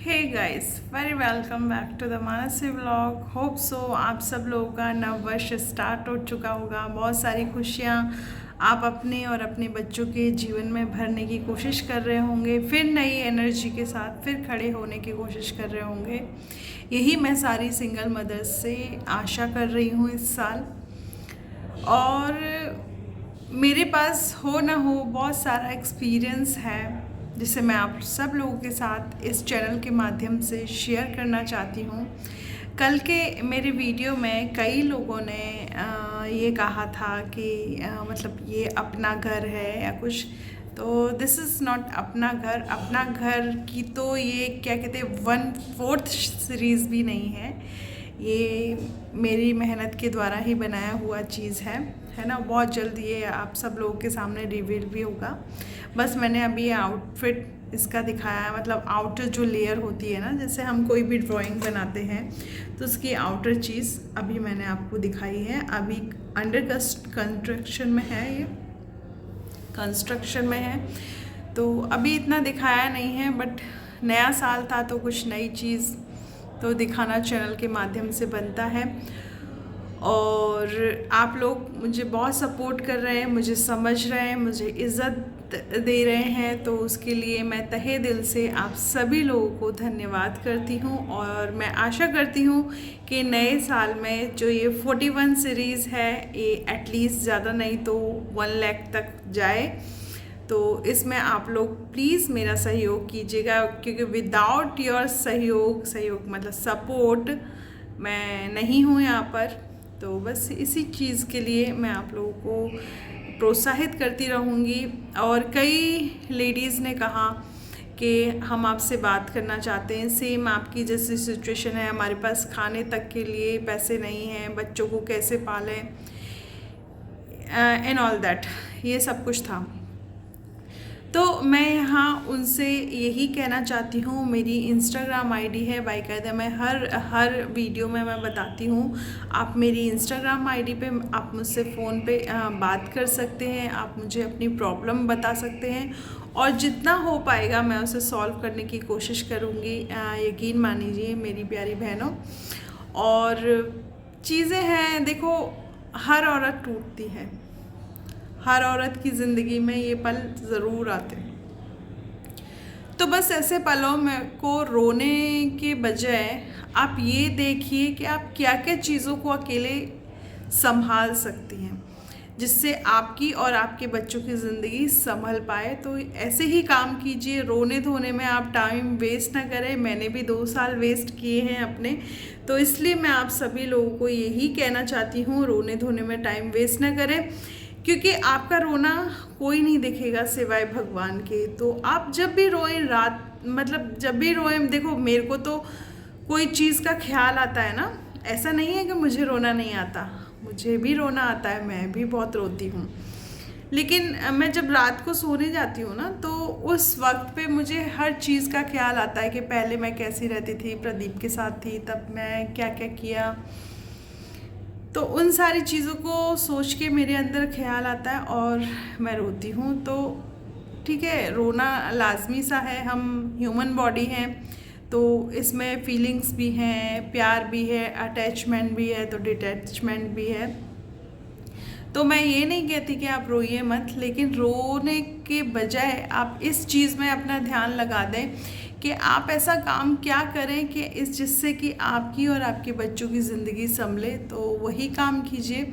Hey guys, very welcome back to the Mansi vlog. Hope so आप सब लोगों का नव वर्ष स्टार्ट हो चुका होगा। बहुत सारी खुशियाँ आप अपने और अपने बच्चों के जीवन में भरने की कोशिश कर रहे होंगे। फिर नई एनर्जी के साथ फिर खड़े होने की कोशिश कर रहे होंगे। यही मैं सारी सिंगल मदर्स से आशा कर रही हूँ इस साल। और मेरे पास हो ना हो बहुत सारा एक्सपीरियंस है जिसे मैं आप सब लोगों के साथ इस चैनल के माध्यम से शेयर करना चाहती हूँ। कल के मेरे वीडियो में कई लोगों ने ये कहा था कि मतलब ये अपना घर है या कुछ, तो दिस इज़ नॉट अपना घर। अपना घर की तो ये क्या कहते हैं 1/4 सीरीज़ भी नहीं है। ये मेरी मेहनत के द्वारा ही बनाया हुआ चीज़ है ना। बहुत जल्द ये आप सब लोगों के सामने रिवील भी होगा। बस मैंने अभी ये आउटफिट इसका दिखाया है, मतलब आउटर जो लेयर होती है ना, जैसे हम कोई भी ड्राइंग बनाते हैं तो उसकी आउटर चीज़ अभी मैंने आपको दिखाई है। अभी अंडर कंस्ट्रक्शन में है, ये कंस्ट्रक्शन में है तो अभी इतना दिखाया नहीं है। बट नया साल था तो कुछ नई चीज़ तो दिखाना चैनल के माध्यम से बनता है। और आप लोग मुझे बहुत सपोर्ट कर रहे हैं, मुझे समझ रहे हैं, मुझे इज़्ज़त दे रहे हैं, तो उसके लिए मैं तहे दिल से आप सभी लोगों को धन्यवाद करती हूँ। और मैं आशा करती हूँ कि नए साल में जो ये 41 सीरीज़ है ये एटलीस्ट ज़्यादा नहीं तो 1 लाख तक जाए। तो इसमें आप लोग प्लीज़ मेरा सहयोग कीजिएगा, क्योंकि विदाउट योर सहयोग मतलब सपोर्ट मैं नहीं हूँ यहाँ पर। तो बस इसी चीज़ के लिए मैं आप लोगों को प्रोत्साहित करती रहूँगी। और कई लेडीज़ ने कहा कि हम आपसे बात करना चाहते हैं, सेम आपकी जैसी सिचुएशन है, हमारे पास खाने तक के लिए पैसे नहीं हैं, बच्चों को कैसे पालें एंड ऑल दैट, ये सब कुछ था। तो मैं यहाँ उनसे यही कहना चाहती हूँ, मेरी इंस्टाग्राम आईडी है बाकायदा, मैं हर वीडियो में मैं बताती हूँ। आप मेरी इंस्टाग्राम आईडी पे आप मुझसे फ़ोन पे बात कर सकते हैं, आप मुझे अपनी प्रॉब्लम बता सकते हैं और जितना हो पाएगा मैं उसे सॉल्व करने की कोशिश करूँगी। यकीन मानिए मेरी प्यारी बहनों। और चीज़ें हैं, देखो हर औरत टूटती है, हर औरत की ज़िंदगी में ये पल ज़रूर आते हैं। तो बस ऐसे पलों में को रोने के बजाय आप ये देखिए कि आप क्या क्या चीज़ों को अकेले संभाल सकती हैं जिससे आपकी और आपके बच्चों की ज़िंदगी संभल पाए। तो ऐसे ही काम कीजिए, रोने धोने में आप टाइम वेस्ट ना करें। मैंने भी 2 साल वेस्ट किए हैं अपने, तो इसलिए मैं आप सभी लोगों को यही कहना चाहती हूँ, रोने धोने में टाइम वेस्ट ना करें, क्योंकि आपका रोना कोई नहीं देखेगा सिवाय भगवान के। तो आप जब भी रोएं, रात मतलब जब भी रोएं, देखो मेरे को तो कोई चीज़ का ख्याल आता है ना, ऐसा नहीं है कि मुझे रोना नहीं आता, मुझे भी रोना आता है, मैं भी बहुत रोती हूँ। लेकिन मैं जब रात को सोने जाती हूँ ना, तो उस वक्त पे मुझे हर चीज़ का ख्याल आता है कि पहले मैं कैसी रहती थी, प्रदीप के साथ थी तब मैं क्या क्या किया। तो उन सारी चीज़ों को सोच के मेरे अंदर ख्याल आता है और मैं रोती हूँ। तो ठीक है, रोना लाजमी सा है, हम ह्यूमन बॉडी हैं तो इसमें फीलिंग्स भी हैं, प्यार भी है, अटैचमेंट भी है, तो डिटैचमेंट भी है। तो मैं ये नहीं कहती कि आप रोइए मत, लेकिन रोने के बजाय आप इस चीज़ में अपना ध्यान लगा दें कि आप ऐसा काम क्या करें कि इस जिससे कि आपकी और आपके बच्चों की ज़िंदगी संभले, तो वही काम कीजिए।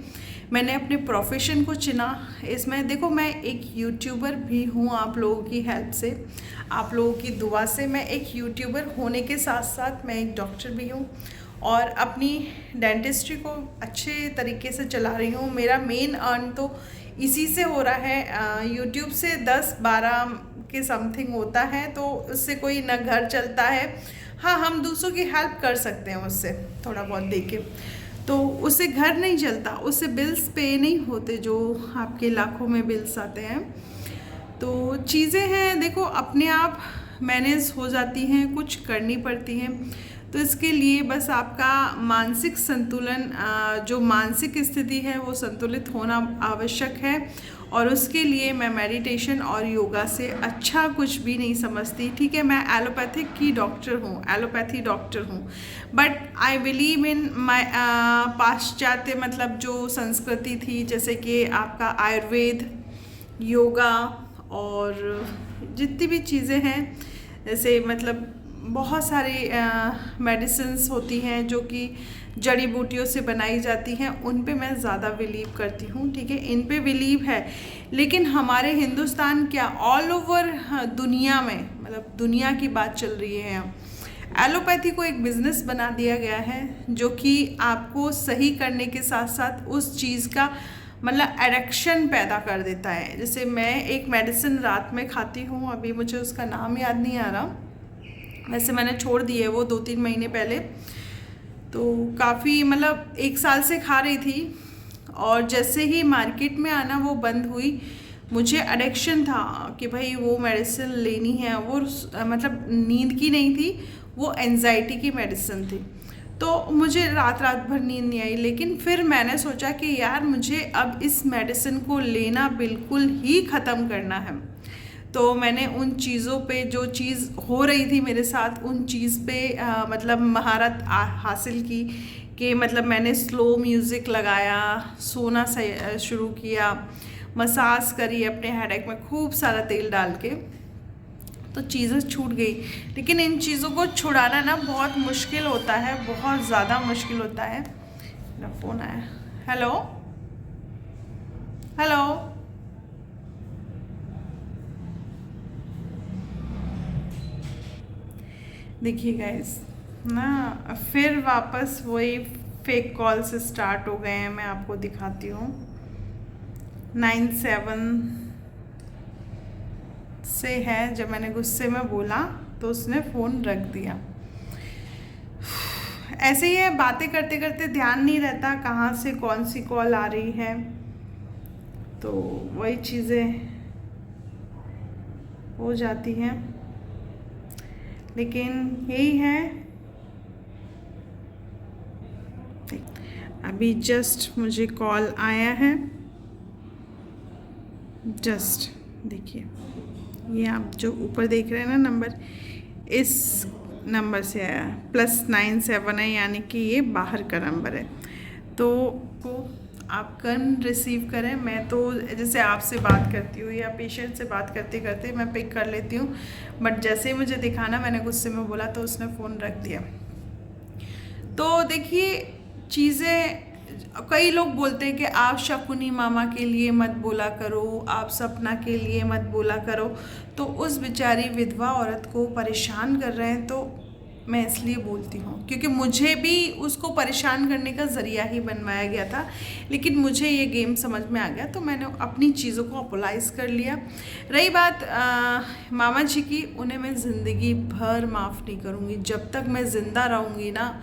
मैंने अपने प्रोफेशन को चुना, इसमें देखो मैं एक यूट्यूबर भी हूँ, आप लोगों की हेल्प से, आप लोगों की दुआ से मैं एक यूट्यूबर होने के साथ साथ मैं एक डॉक्टर भी हूँ और अपनी डेंटिस्ट्री को अच्छे तरीके से चला रही हूँ। मेरा मेन अर्न तो इसी से हो रहा है, यूट्यूब से 10-12 के समथिंग होता है, तो उससे कोई ना घर चलता है। हाँ, हम दूसरों की हेल्प कर सकते हैं उससे थोड़ा बहुत देके, तो उससे घर नहीं चलता, उससे बिल्स पे नहीं होते जो आपके लाखों में बिल्स आते हैं। तो चीज़ें हैं, देखो अपने आप मैनेज हो जाती हैं, कुछ करनी पड़ती हैं। तो इसके लिए बस आपका मानसिक संतुलन, जो मानसिक स्थिति है वो संतुलित होना आवश्यक है। और उसके लिए मैं मेडिटेशन और योगा से अच्छा कुछ भी नहीं समझती। ठीक है, मैं एलोपैथिक की डॉक्टर हूँ, एलोपैथी डॉक्टर हूँ, बट आई बिलीव इन माई पाश्चात्य मतलब जो संस्कृति थी, जैसे कि आपका आयुर्वेद, योगा और जितनी भी चीज़ें हैं, जैसे मतलब बहुत सारी मेडिसिन्स होती हैं जो कि जड़ी बूटियों से बनाई जाती हैं, उन पे मैं ज़्यादा बिलीव करती हूँ। ठीक है, इन पे बिलीव है, लेकिन हमारे हिंदुस्तान क्या ऑल ओवर दुनिया में, मतलब दुनिया की बात चल रही है, एलोपैथी को एक बिज़नेस बना दिया गया है जो कि आपको सही करने के साथ साथ उस चीज़ का मतलब एडिक्शन पैदा कर देता है। जैसे मैं एक मेडिसिन रात में खाती हूँ, अभी मुझे उसका नाम याद नहीं आ रहा, वैसे मैंने छोड़ दी है वो 2-3 महीने पहले, तो काफ़ी मतलब 1 साल से खा रही थी, और जैसे ही मार्केट में आना वो बंद हुई, मुझे एडिक्शन था कि भाई वो मेडिसिन लेनी है। वो मतलब नींद की नहीं थी, वो एंजाइटी की मेडिसिन थी, तो मुझे रात रात भर नींद नहीं आई। लेकिन फिर मैंने सोचा कि यार मुझे अब इस मेडिसिन को लेना बिल्कुल ही ख़त्म करना है। तो मैंने उन चीज़ों पे, जो चीज़ हो रही थी मेरे साथ, उन चीज़ पे मतलब महारत हासिल की कि मतलब मैंने स्लो म्यूज़िक लगाया, सोना शुरू किया, मसाज करी अपने हेडेक में खूब सारा तेल डाल के, तो चीज़ें छूट गई। लेकिन इन चीज़ों को छुड़ाना ना बहुत मुश्किल होता है, बहुत ज़्यादा मुश्किल होता है। मेरा फ़ोन आया, हेलो हेलो, देखिए गाइस ना, फिर वापस वही फेक कॉल से स्टार्ट हो गए हैं। मैं आपको दिखाती हूँ, 97 से है। जब मैंने गुस्से में बोला तो उसने फ़ोन रख दिया। ऐसे ही है, बातें करते करते ध्यान नहीं रहता कहाँ से कौन सी कॉल आ रही है, तो वही चीज़ें हो जाती हैं। लेकिन यही है, अभी जस्ट मुझे कॉल आया है, जस्ट देखिए, ये आप जो ऊपर देख रहे हैं ना नंबर, इस नंबर से आया, +97 है, यानी कि ये बाहर का नंबर है। तो आप कन रिसीव करें। मैं तो जैसे आपसे बात करती हूँ या पेशेंट से बात करते करते मैं पिक कर लेती हूँ, बट जैसे ही मुझे दिखाना, मैंने गुस्से में बोला तो उसने फ़ोन रख दिया। तो देखिए चीज़ें, कई लोग बोलते हैं कि आप शकुनी मामा के लिए मत बोला करो, आप सपना के लिए मत बोला करो, तो उस बेचारी विधवा औरत को परेशान कर रहे हैं। तो मैं इसलिए बोलती हूँ क्योंकि मुझे भी उसको परेशान करने का ज़रिया ही बनवाया गया था, लेकिन मुझे ये गेम समझ में आ गया, तो मैंने अपनी चीज़ों को अपोलाइज़ कर लिया। रही बात मामा जी की, उन्हें मैं ज़िंदगी भर माफ़ नहीं करूँगी। जब तक मैं ज़िंदा रहूँगी ना,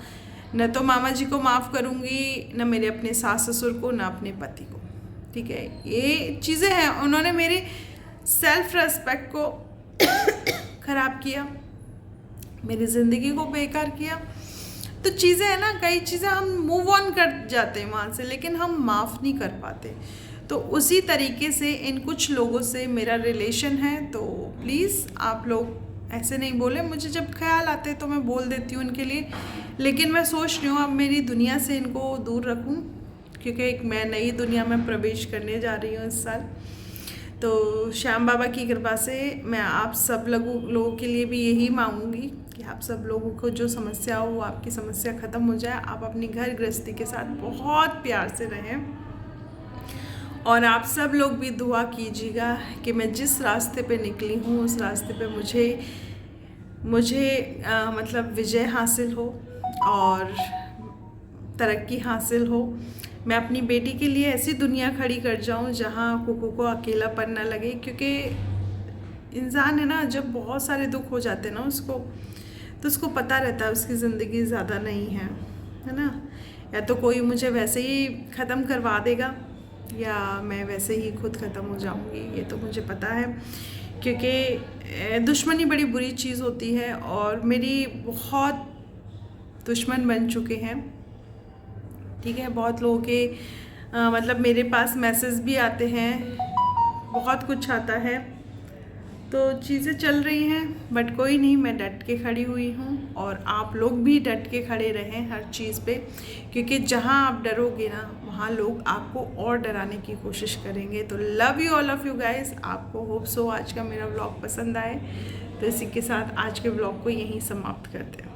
न तो मामा जी को माफ़ करूँगी, न मेरे अपने सास ससुर को, न अपने पति को। ठीक है, ये चीज़ें हैं, उन्होंने मेरी सेल्फ रेस्पेक्ट को ख़राब किया, मेरी ज़िंदगी को बेकार किया। तो चीज़ें हैं ना, कई चीज़ें हम मूव ऑन कर जाते हैं वहाँ से, लेकिन हम माफ़ नहीं कर पाते। तो उसी तरीके से इन कुछ लोगों से मेरा रिलेशन है। तो प्लीज़ आप लोग ऐसे नहीं बोले, मुझे जब ख्याल आते तो मैं बोल देती हूँ इनके लिए, लेकिन मैं सोच रही हूँ अब मेरी दुनिया से इनको दूर रखूँ, क्योंकि एक मैं नई दुनिया में प्रवेश करने जा रही हूँ इस साल। तो श्याम बाबा की कृपा से मैं आप सब लोगों के लिए भी यही मांगूंगी कि आप सब लोगों को जो समस्या हो, वो आपकी समस्या ख़त्म हो जाए। आप अपनी घर गृहस्थी के साथ बहुत प्यार से रहें, और आप सब लोग भी दुआ कीजिएगा कि मैं जिस रास्ते पे निकली हूँ उस रास्ते पे मुझे मतलब विजय हासिल हो और तरक्की हासिल हो। मैं अपनी बेटी के लिए ऐसी दुनिया खड़ी कर जाऊँ जहाँ कुकू को अकेलापन न लगे, क्योंकि इंसान है ना, जब बहुत सारे दुख हो जाते हैं ना उसको, तो उसको पता रहता है उसकी ज़िंदगी ज़्यादा नहीं है ना। या तो कोई मुझे वैसे ही ख़त्म करवा देगा, या मैं वैसे ही खुद ख़त्म हो जाऊँगी, ये तो मुझे पता है। क्योंकि दुश्मनी बड़ी बुरी चीज़ होती है, और मेरी बहुत दुश्मन बन चुके हैं। ठीक है, बहुत लोगों के मतलब मेरे पास मैसेज भी आते हैं बहुत कुछ आता है, तो चीज़ें चल रही हैं, बट कोई नहीं, मैं डट के खड़ी हुई हूँ और आप लोग भी डट के खड़े रहें हर चीज़ पे, क्योंकि जहाँ आप डरोगे ना वहाँ लोग आपको और डराने की कोशिश करेंगे। तो love you all of you guys. आपको होप सो आज का मेरा व्लॉग पसंद आए। तो इसी के साथ आज के व्लॉग को यहीं समाप्त करते हैं।